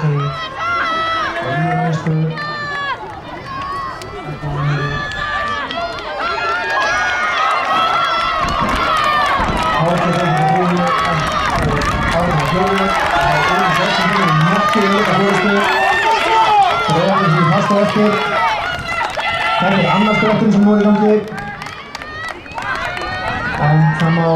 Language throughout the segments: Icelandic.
segi og í næstu Þetta annar skrætturinn sem nú í gangi en það má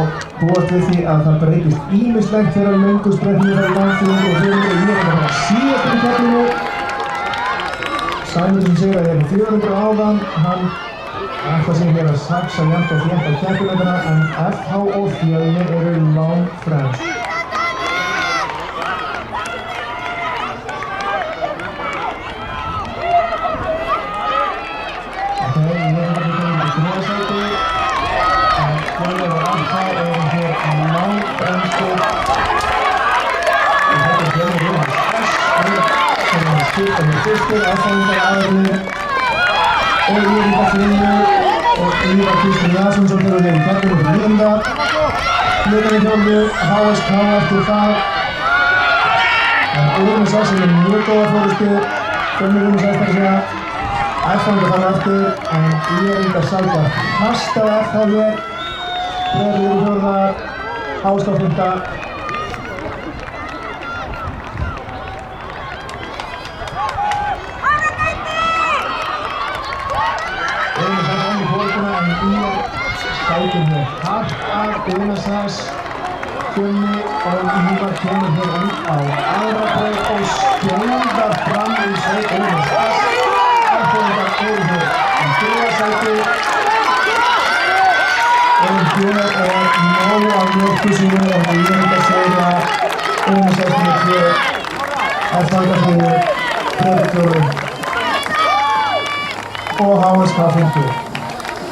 búast við því að það breytist ýmislegt þegar löngu skrætturinn fara í gang 400 og 400 og ég er að fara síðast í keppninu Sæmundur sem segir að ég er 400 áðan hann ætla sig hér að saxa jafnt og þétt á keppinautina en FH og Fjölnir eru langfremst Fyrstu aðfæðingar aðeins og Ívar Finnur og Ívar Kristinn Jansson sem fyrir í keppninu til 9. Hlutan í fjöldu, HSK eftir það en Úrunni Sæs er mjög góða fórustu Fjölnir Úrunni Sæs þar að segja aðfæðingar þar eftir en Ívar Sækja fastað eftir hér Breiðablik í 4. HSK 5. Sækir hér hart að Unarsæs Fjölni og Ívar kemur hér út á aðra braut og skjóðar fram í sveit Unarsæs Aðfóðingar eru hér í 4. sæti og hér er nóg af mjölku sínu og ég myndi að segja Unarsæs með 2 aðfóðingar fyrir Breiðablik og HSK 50